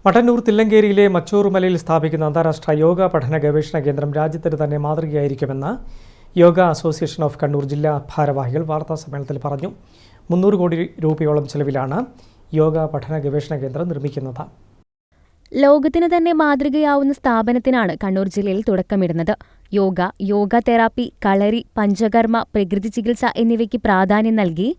മട്ടന്നൂർ തില്ലങ്കേരിയിലെ മച്ചൂറുമലയിൽ സ്ഥാപിക്കുന്ന അന്താരാഷ്ട്ര യോഗ പഠന ഗവേഷണ കേന്ദ്രം രാജ്യത്തിന് തന്നെ മാതൃകയായിരിക്കുമെന്ന് യോഗ അസോസിയേഷൻ ഓഫ് കണ്ണൂർ ജില്ലാ ഭാരവാഹികൾ വാർത്താസമ്മേളനത്തിൽ പറഞ്ഞു. 300 കോടി രൂപയോളം ചെലവിലാണ് യോഗ പഠന ഗവേഷണ കേന്ദ്രം നിർമ്മിക്കുന്നത്. ലോകത്തിന് തന്നെ മാതൃകയാവുന്ന സ്ഥാപനത്തിനാണ് കണ്ണൂർ ജില്ലയിൽ തുടക്കമിടുന്നത്. യോഗ തെറാപ്പി, കളരി, പഞ്ചകർമ്മ, പ്രകൃതി ചികിത്സ എന്നിവയ്ക്ക് പ്രാധാന്യം നൽകി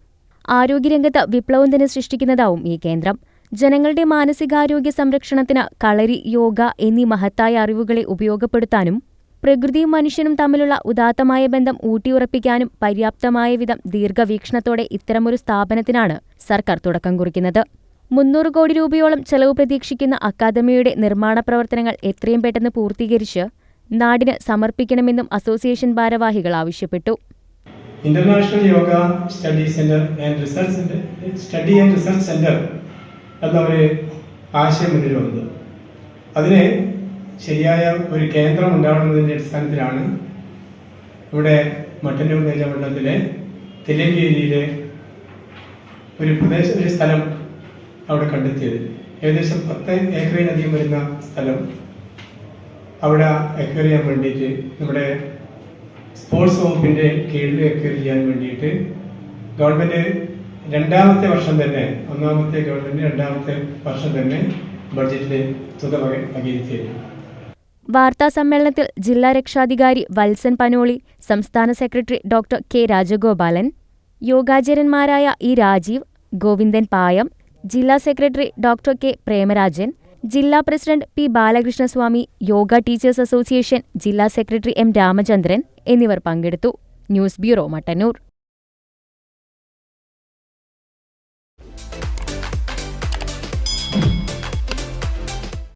ആരോഗ്യരംഗത്ത് വിപ്ലവം തന്നെ സൃഷ്ടിക്കുന്നതാവും ഈ കേന്ദ്രം. ജനങ്ങളുടെ മാനസികാരോഗ്യ സംരക്ഷണത്തിന് കളരി, യോഗ എന്നീ മഹത്തായ അറിവുകളെ ഉപയോഗപ്പെടുത്താനും പ്രകൃതിയും മനുഷ്യനും തമ്മിലുള്ള ഉദാത്തമായ ബന്ധം ഊട്ടിയുറപ്പിക്കാനും പര്യാപ്തമായ വിധം ദീർഘവീക്ഷണത്തോടെ ഇത്തരമൊരു സ്ഥാപനത്തിനാണ് സർക്കാർ തുടക്കം കുറിക്കുന്നത്. 300 കോടി രൂപയോളം ചെലവ് പ്രതീക്ഷിക്കുന്ന അക്കാദമിയുടെ നിർമ്മാണ പ്രവർത്തനങ്ങൾ എത്രയും പെട്ടെന്ന് പൂർത്തീകരിച്ച് നാടിന് സമർപ്പിക്കണമെന്നും അസോസിയേഷൻ ഭാരവാഹികൾ ആവശ്യപ്പെട്ടു. International yoga study and research centre എന്നൊരു ആശയം മുന്നിൽ വന്നത്. അതിന് ശരിയായ ഒരു കേന്ദ്രം ഉണ്ടാവുന്നതിൻ്റെ അടിസ്ഥാനത്തിലാണ് ഇവിടെ മട്ടന്നൂർ നിയോജകമണ്ഡലത്തിലെ തില്ലങ്കേരിയിലെ ഒരു സ്ഥലം അവിടെ കണ്ടെത്തിയത്. ഏകദേശം 10 ഏക്കറിലധികം വരുന്ന സ്ഥലം അവിടെ അക്വയർ ചെയ്യാൻ വേണ്ടിയിട്ട് നമ്മുടെ സ്പോർട്സ് വകുപ്പിൻ്റെ കീഴിൽ അക്വയർ ചെയ്യാൻ വേണ്ടിയിട്ട് ഗവൺമെൻറ് രണ്ടാമത്തെ വർഷം തന്നെ ബഡ്ജറ്റിൽ തുക വകയിരുത്തിയിരുന്നു. വാർത്താ സമ്മേളനത്തിൽ ജില്ലാ രക്ഷാധികാരി വത്സൻ പനോളി, സംസ്ഥാന സെക്രട്ടറി ഡോക്ടർ കെ രാജഗോപാലൻ, യോഗാചാര്യന്മാരായ ഇ രാജീവ്, ഗോവിന്ദൻ പായം, ജില്ലാ സെക്രട്ടറി ഡോക്ടർ കെ പ്രേമരാജൻ, ജില്ലാ president P Balakrishnaswamy, yoga teachers association ജില്ലാ സെക്രട്ടറി എം രാമചന്ദ്രൻ എന്നിവർ പങ്കെടുത്തു. News bureau, Mattannur.